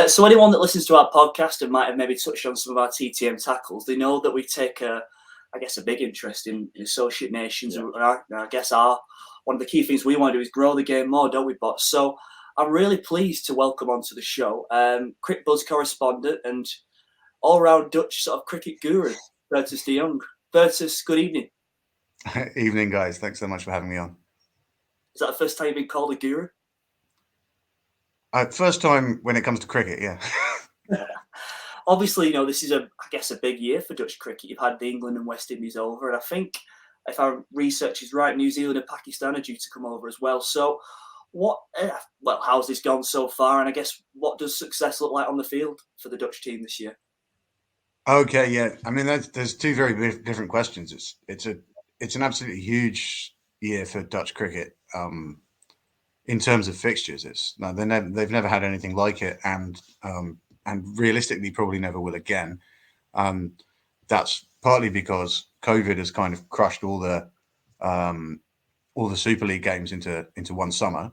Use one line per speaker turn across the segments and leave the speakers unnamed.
So anyone that listens to our podcast and might have maybe touched on some of our TTM tackles, they know that we take a big interest in associate nations.
Yeah.
And I guess one of the key things we want to do is grow the game more, don't we, Bott? So I'm really pleased to welcome onto the show Cricbuzz correspondent and all-round Dutch sort of cricket guru, Bertus De Jong. Bertus, good evening.
Evening, guys. Thanks so much for having me on.
Is that the first time you've been called a guru?
First time when it comes to cricket, yeah.
Obviously, this is a big year for Dutch cricket. You've had the England and West Indies over, and I think, if our research is right, New Zealand and Pakistan are due to come over as well. So, how's this gone so far? And I guess, what does success look like on the field for the Dutch team this year?
Okay, yeah. I mean, there's two very different questions. It's an absolutely huge year for Dutch cricket. In terms of fixtures, they've never had anything like it, and realistically probably never will again. That's partly because COVID has kind of crushed all the Super League games into one summer,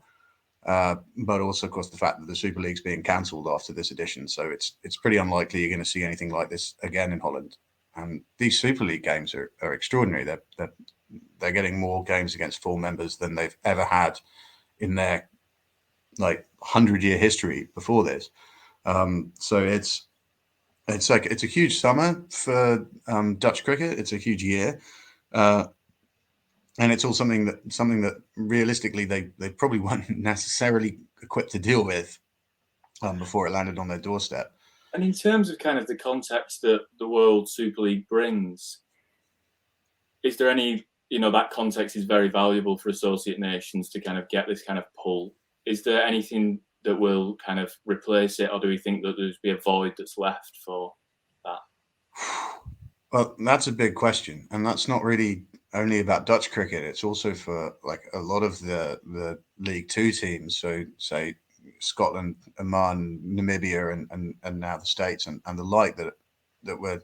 but also, of course, the fact that the Super League's being cancelled after this edition, so it's pretty unlikely you're going to see anything like this again in Holland. And these Super League games are extraordinary. They're getting more games against full members than they've ever had in their 100-year history before this. So it's a huge summer for Dutch cricket. It's a huge year, and it's all something that realistically they probably weren't necessarily equipped to deal with before it landed on their doorstep.
And in terms of kind of the context that the World Super League brings, is there any, that context is very valuable for associate nations to kind of get this kind of pull. Is there anything that will kind of replace it, or do we think that there's be a void that's left for that?
Well, that's a big question, and that's not really only about Dutch cricket. It's also for a lot of the League Two teams. So say Scotland, Oman, Namibia, and now the States and the like that were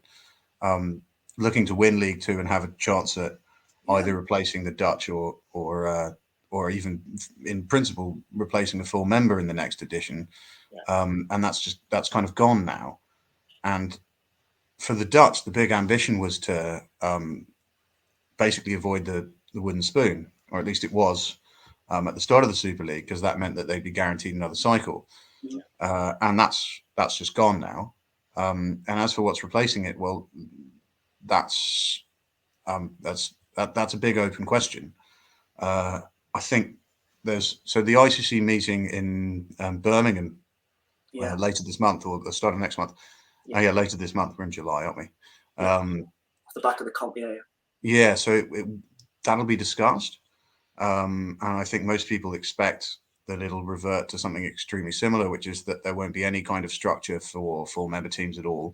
looking to win League Two and have a chance at either replacing the Dutch or even in principle replacing a full member in the next edition. And that's kind of gone now. And for the Dutch, the big ambition was to basically avoid the wooden spoon, or at least it was at the start of the Super League, because that meant that they'd be guaranteed another cycle. And that's just gone now. And as for what's replacing it, well, that's a big open question. I think the ICC meeting in Birmingham later this month, or the start of next month. Later this month. We're in July, aren't we?
Off the back of the comp,
Yeah, so that'll be discussed. And I think most people expect that it'll revert to something extremely similar, which is that there won't be any kind of structure for full member teams at all.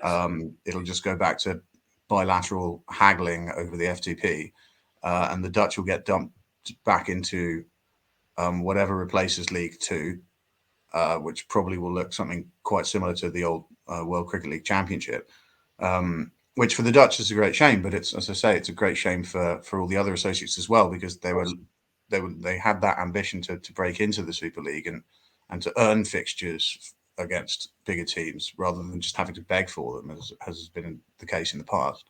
It'll just go back to bilateral haggling over the FTP, and the Dutch will get dumped back into whatever replaces League Two, which probably will look something quite similar to the old World Cricket League Championship, which for the Dutch is a great shame. But it's, as I say, it's a great shame for all the other associates as well, because they had that ambition to break into the Super League and to earn fixtures against bigger teams rather than just having to beg for them, as has been the case in the past.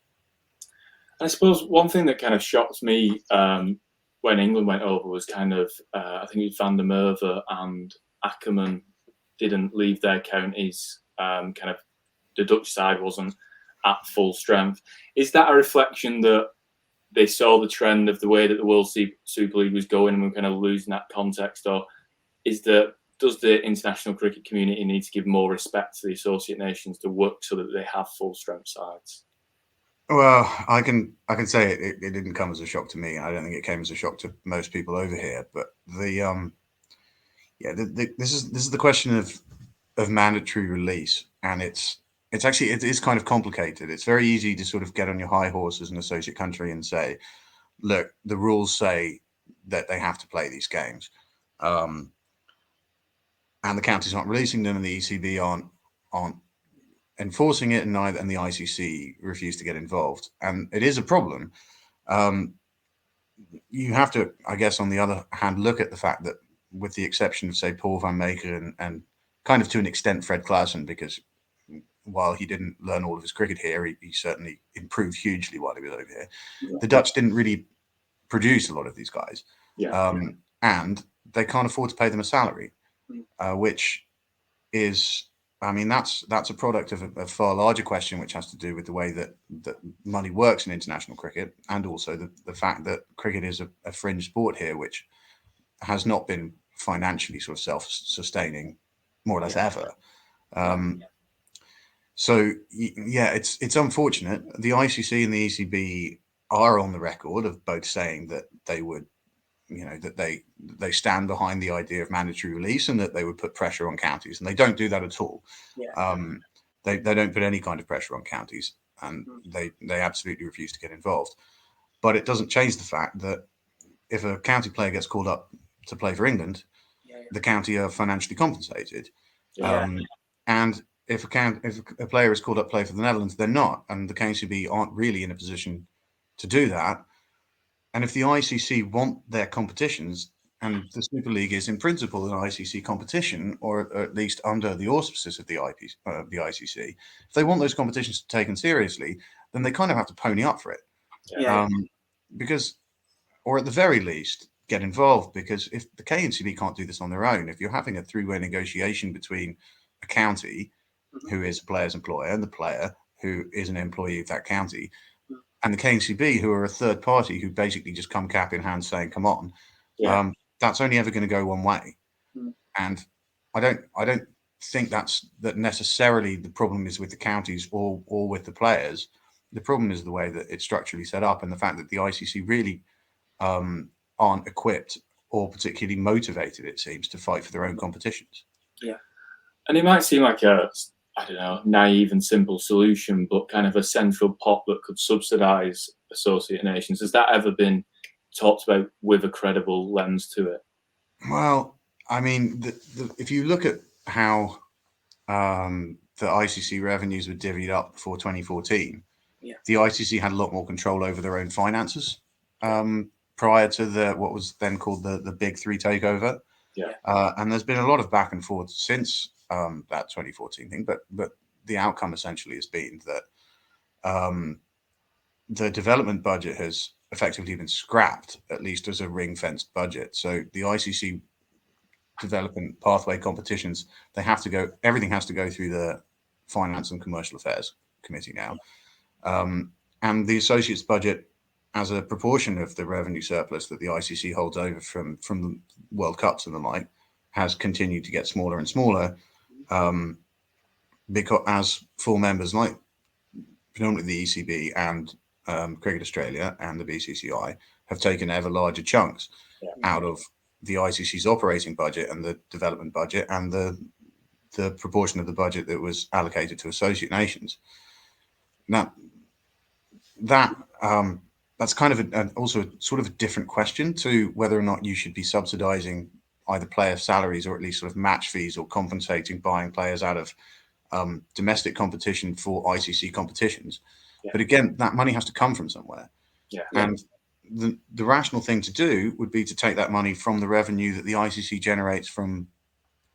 I suppose one thing that kind of shocked me when England went over was kind of, I think it was Van der Merwe and Ackerman didn't leave their counties. Kind of the Dutch side wasn't at full strength. Is that a reflection that they saw the trend of the way that the World Super League was going and we're kind of losing that context? Or does the international cricket community need to give more respect to the associate nations to work so that they have full strength sides?
Well, I can say it didn't come as a shock to me. I don't think it came as a shock to most people over here. But this is the question of mandatory release, and it is kind of complicated. It's very easy to sort of get on your high horse as an associate country and say, look, the rules say that they have to play these games, and the counties aren't releasing them, and the ECB aren't enforcing it, and the ICC refuse to get involved, and it is a problem. You have to, I guess, on the other hand, look at the fact that, with the exception of, say, Paul van Meekeren and kind of to an extent Fred Klaassen, because while he didn't learn all of his cricket here, he certainly improved hugely while he was over here.
Yeah.
The Dutch didn't really produce a lot of these guys, and they can't afford to pay them a salary, which is, I mean, that's a product of a far larger question, which has to do with the way that money works in international cricket, and also the fact that cricket is a fringe sport here, which has not been financially sort of self-sustaining more or less ever. So yeah, it's unfortunate. The ICC and the ECB are on the record of both saying that they would, that they stand behind the idea of mandatory release and that they would put pressure on counties, and they don't do that at all. They don't put any kind of pressure on counties, and they absolutely refuse to get involved. But it doesn't change the fact that if a county player gets called up to play for England, the county are financially compensated. And if a player is called up to play for the Netherlands, they're not, and the KNCB aren't really in a position to do that. And if the ICC want their competitions, and the Super League is in principle an ICC competition, or at least under the auspices of the ICC, if they want those competitions taken seriously, then they kind of have to pony up for it. Because, or at the very least, get involved, because if the KNCB can't do this on their own, if you're having a three-way negotiation between a county who is a player's employer and the player who is an employee of that county, and the KNCB, who are a third party who basically just come cap in hand saying, come on, that's only ever going to go one way. And I don't think that necessarily the problem is with the counties or with the players. The problem is the way that it's structurally set up, and the fact that the ICC really aren't equipped or particularly motivated, it seems, to fight for their own competitions.
And it might seem like a, I don't know, naive and simple solution, but kind of a central pot that could subsidise associate nations. Has that ever been talked about with a credible lens to it?
Well, I mean, if you look at how the ICC revenues were divvied up before 2014, the ICC had a lot more control over their own finances prior to what was then called the Big Three takeover. And there's been a lot of back and forth since that 2014 thing, but the outcome essentially has been that the development budget has effectively been scrapped, at least as a ring-fenced budget. So the ICC development pathway competitions, everything has to go through the Finance and Commercial Affairs Committee now. And the associates budget, as a proportion of the revenue surplus that the ICC holds over from the World Cups and the like, has continued to get smaller and smaller, because as full members like predominantly the ECB and Cricket Australia and the BCCI have taken ever larger chunks out of the ICC's operating budget and the development budget and the proportion of the budget that was allocated to associate nations. Now, that's kind of also sort of a different question to whether or not you should be subsidizing either player salaries or at least sort of match fees or compensating buying players out of domestic competition for ICC competitions. But again, that money has to come from somewhere. And the rational thing to do would be to take that money from the revenue that the ICC generates from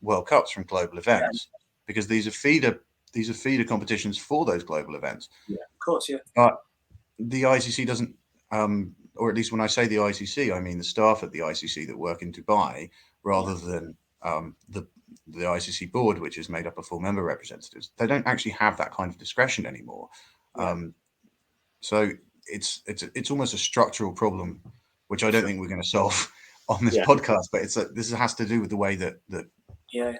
World Cups, from global events, because these are feeder competitions for those global events.
Of course,
But the ICC doesn't, or at least when I say the ICC, I mean the staff at the ICC that work in Dubai, rather than the ICC board, which is made up of full member representatives. They don't actually have that kind of discretion anymore. So it's almost a structural problem, which I don't think we're going to solve on this podcast. But this has to do with the way that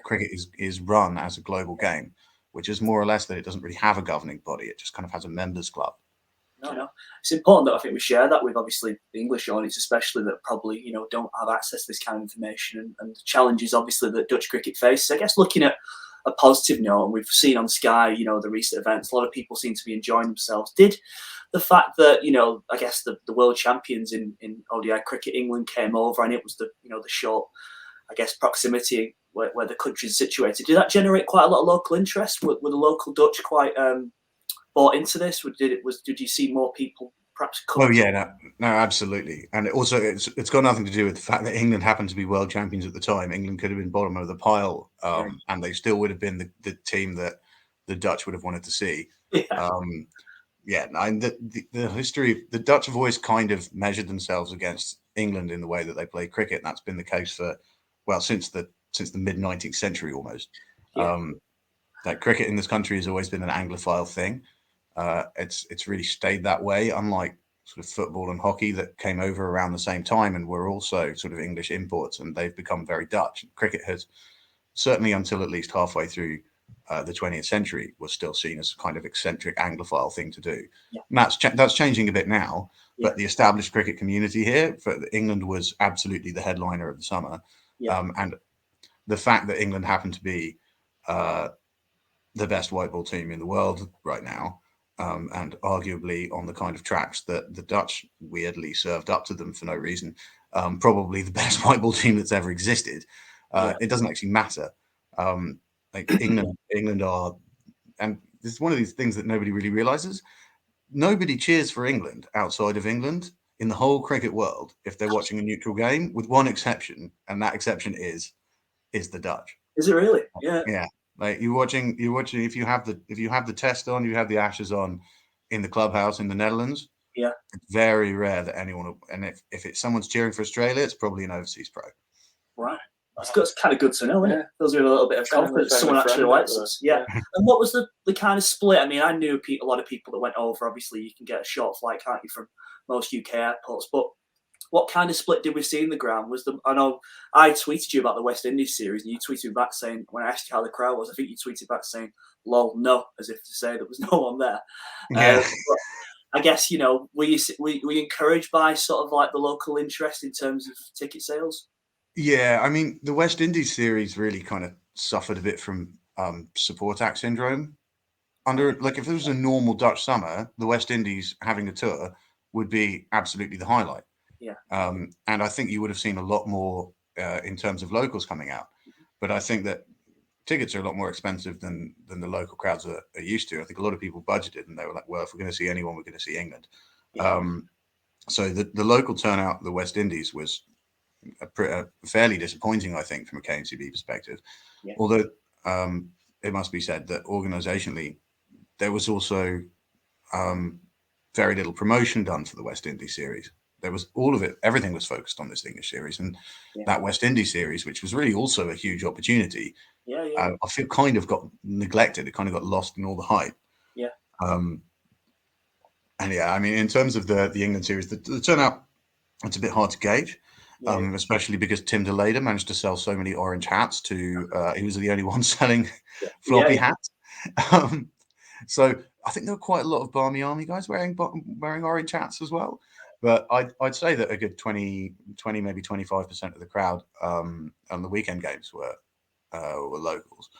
cricket is run as a global game, which is more or less that it doesn't really have a governing body. It just kind of has a members club.
No. It's important that I think we share that with obviously the English audience, especially that probably, don't have access to this kind of information and the challenges obviously that Dutch cricket faces. I guess looking at a positive note, and we've seen on Sky, the recent events, a lot of people seem to be enjoying themselves. Did the fact that, I guess the world champions in ODI cricket, England, came over, and it was the short, I guess, proximity where the country is situated, did that generate quite a lot of local interest? Were the local Dutch quite bought into this? Did you see more people perhaps.
Oh yeah, no, absolutely, and also it's got nothing to do with the fact that England happened to be world champions at the time. England could have been bottom of the pile, and they still would have been the team that the Dutch would have wanted to see. The history, the Dutch have always kind of measured themselves against England in the way that they play cricket, and that's been the case for, well, since the mid 19th century almost. That cricket in this country has always been an Anglophile thing. It's really stayed that way, unlike sort of football and hockey that came over around the same time and were also sort of English imports, and they've become very Dutch. Cricket has, certainly until at least halfway through the 20th century, was still seen as a kind of eccentric Anglophile thing to do. And that's changing a bit now, but the established cricket community here for England was absolutely the headliner of the summer. And the fact that England happened to be the best white ball team in the world right now, and arguably on the kind of tracks that the Dutch weirdly served up to them for no reason, probably the best white ball team that's ever existed. It doesn't actually matter. Like England are, and this is one of these things that nobody really realizes. Nobody cheers for England outside of England in the whole cricket world if they're watching a neutral game, with one exception, and that exception is the Dutch.
Is it really?
Yeah. Like you're watching. If you have the test on, you have the Ashes on in the clubhouse in the Netherlands.
Yeah,
it's very rare that anyone. And if it's someone's cheering for Australia, it's probably an overseas pro.
Right. That's kind of good to know, isn't it? Those are a little bit of confidence. Someone actually likes us. Yeah. And what was the kind of split? I mean, I knew a lot of people that went over. Obviously, you can get a short flight, can't you, from most UK airports? But what kind of split did we see in the ground? I know I tweeted you about the West Indies series, and you tweeted back saying, when I asked you how the crowd was, I think you tweeted back saying, "Lol, no," as if to say there was no one there.
Yeah.
I guess, were you encouraged by sort of like the local interest in terms of ticket sales?
Yeah, I mean, the West Indies series really kind of suffered a bit from support act syndrome. Like, if there was a normal Dutch summer, the West Indies having a tour would be absolutely the highlight.
Yeah.
And I think you would have seen a lot more in terms of locals coming out. But I think that tickets are a lot more expensive than the local crowds are used to. I think a lot of people budgeted and they were like, well, if we're going to see anyone, we're going to see England. So the local turnout, the West Indies, was fairly disappointing, I think, from a KNCB perspective. Although it must be said that organisationally, there was also very little promotion done for the West Indies series. There was everything was focused on this English series, and that West Indies series, which was really also a huge opportunity, I feel kind of got neglected. It kind of got lost in all the hype. And I mean, in terms of the England series, the turnout, it's a bit hard to gauge. Especially because Tim DeLader managed to sell so many orange hats he was the only one selling floppy hats. So I think there were quite a lot of Barmy Army guys wearing orange hats as well. But I'd say that a good 20, maybe 25% of the crowd on the weekend games were locals.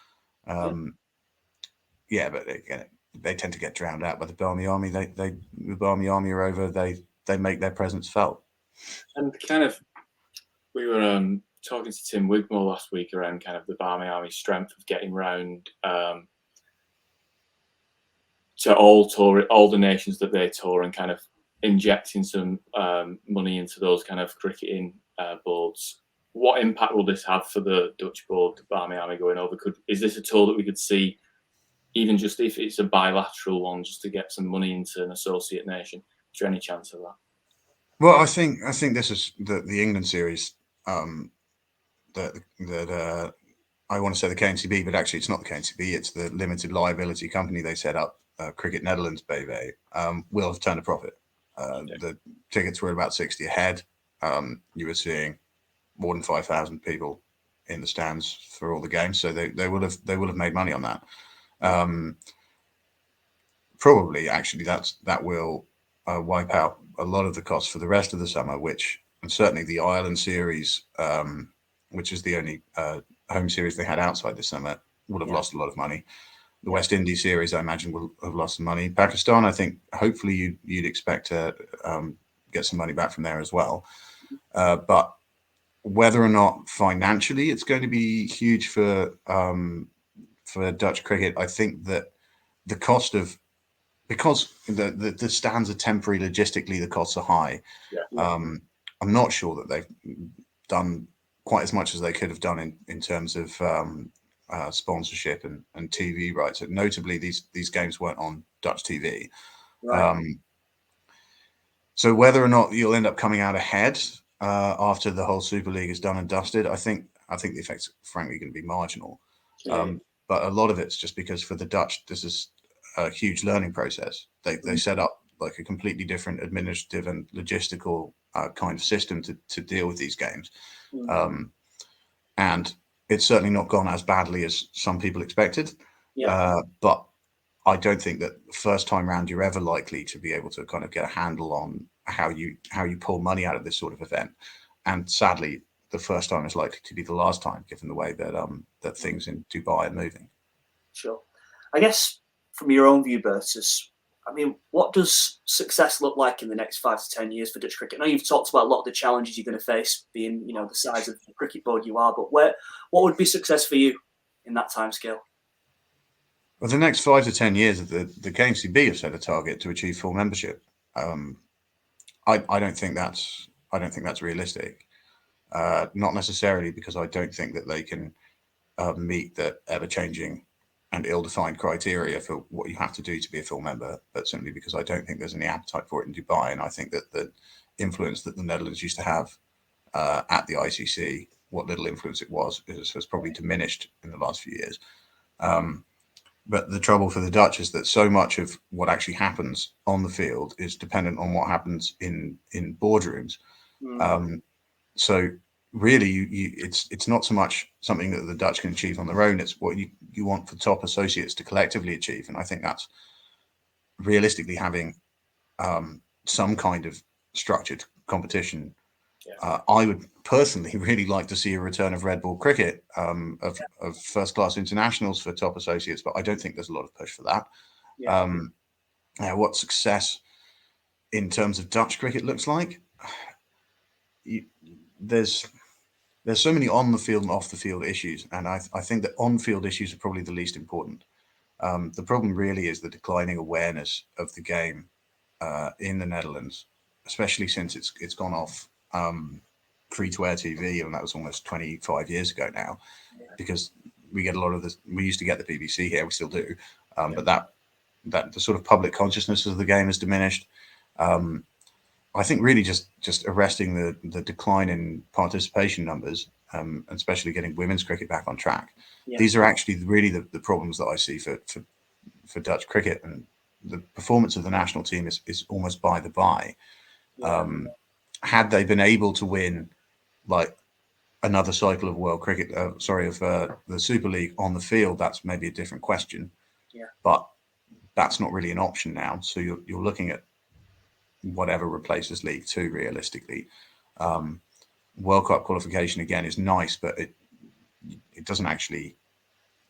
But again, they tend to get drowned out by the Barmy Army. The Barmy Army are over. They make their presence felt.
And kind of, we were talking to Tim Wigmore last week around kind of the Barmy Army strength of getting round to all the nations that they tour, and kind of injecting some money into those kind of cricketing boards. What impact will this have for the Dutch board, Barmy Army going over? Is this a tool that we could see, even just if it's a bilateral one, just to get some money into an associate nation? Is there any chance of that?
Well, I think this is the England series. That I want to say the KNCB, but actually it's not the KNCB. It's the limited liability company they set up, Cricket Netherlands BV, will have turned a profit. The tickets were about 60 a head. You were seeing more than 5,000 people in the stands for all the games, so they will have made money on that. Probably, actually, that will wipe out a lot of the costs for the rest of the summer, and certainly the Ireland series, which is the only home series they had outside this summer, would have lost a lot of money. The West Indies series, I imagine, will have lost some money. Pakistan, I think, hopefully you'd expect to get some money back from there as well. But whether or not financially it's going to be huge for Dutch cricket, I think that the cost of because the stands are temporary, logistically the costs are high.
Yeah.
I'm not sure that they've done quite as much as they could have done in terms of sponsorship and TV rights. Notably, these games weren't on Dutch TV.
Right.
So whether or not you'll end up coming out ahead after the whole Super League is done and dusted, I think the effect's frankly going to be marginal. But a lot of it's just because for the Dutch, this is a huge learning process. They set up like a completely different administrative and logistical kind of system to deal with these games. And it's certainly not gone as badly as some people expected. But I don't think that the first time round you're ever likely to be able to kind of get a handle on how you pull money out of this sort of event. And sadly, the first time is likely to be the last time, given the way that that things in Dubai are moving.
Sure. I guess from your own view, Bertus, I mean, what does success look like in the next 5 to 10 years for Dutch cricket? I know you've talked about a lot of the challenges you're going to face, being the size of the cricket board you are, but what would be success for you in that timescale?
Well, the next 5 to 10 years, the KNCB have set a target to achieve full membership. I don't think that's realistic. Not necessarily because I don't think that they can meet the ever-changing and ill-defined criteria for what you have to do to be a full member, but simply because I don't think there's any appetite for it in Dubai. And I think that the influence that the Netherlands used to have at the ICC, what little influence it was, has probably diminished in the last few years. But the trouble for the Dutch is that so much of what actually happens on the field is dependent on what happens in boardrooms. So really, it's not so much something that the Dutch can achieve on their own. It's what you want for top associates to collectively achieve. And I think that's realistically having some kind of structured competition. I would personally really like to see a return of red ball cricket, of first-class internationals for top associates, but I don't think there's a lot of push for that. What success in terms of Dutch cricket looks like, there's so many on the field and off the field issues, and I think that on-field issues are probably the least important. The problem really is the declining awareness of the game in the Netherlands, especially since it's gone off free-to-air TV, and that was almost 25 years ago now, because we get a lot of this. We used to get the BBC here, we still do, but that the sort of public consciousness of the game has diminished. I think really just arresting the decline in participation numbers, and especially getting women's cricket back on track. These are actually really the problems that I see for Dutch cricket, and the performance of the national team is almost by the by. Had they been able to win like another cycle of world cricket, of the Super League on the field, that's maybe a different question. But that's not really an option now. So you're looking at whatever replaces League Two realistically. World Cup qualification again is nice, but it doesn't actually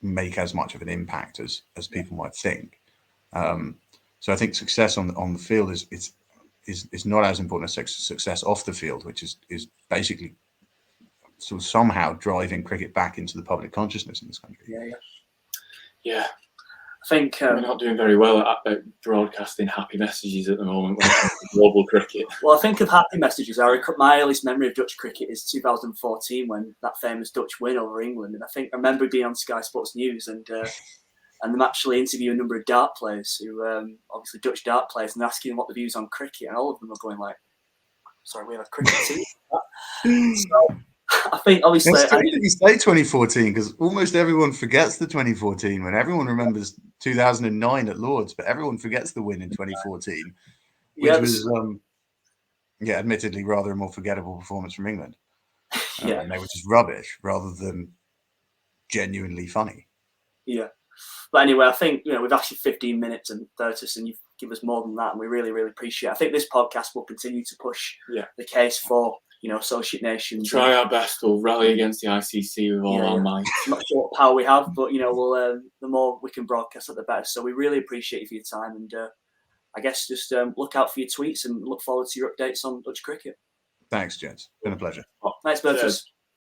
make as much of an impact as people might think. So I think success on the field is not as important as success off the field, which is basically sort of somehow driving cricket back into the public consciousness in this country.
Yeah.
I think
we're not doing very well at broadcasting happy messages at the moment when it comes to global cricket.
Well, I think of happy messages. My earliest memory of Dutch cricket is 2014, when that famous Dutch win over England. And I remember being on Sky Sports News and them actually interviewing a number of dart players who, obviously Dutch dart players, and asking them what the views on cricket, and all of them were going like, "Sorry, we have a cricket team." So I think obviously
you say 2014 because almost everyone forgets the 2014 when everyone remembers 2009 at Lord's, but everyone forgets the win in 2014, which was admittedly rather a more forgettable performance from England. And they were just rubbish rather than genuinely funny.
But anyway, I think we've asked you 15 minutes and 30, and you've given us more than that, and we really, really appreciate it. I think this podcast will continue to push the case for associate nations.
Try our best. We'll rally against the ICC with all our might.
I'm not sure what power we have, but we'll the more we can broadcast, the better. So we really appreciate you for your time, and I guess just look out for your tweets and look forward to your updates on Dutch cricket.
Thanks, gents. Been a pleasure.
Thanks, Bertus.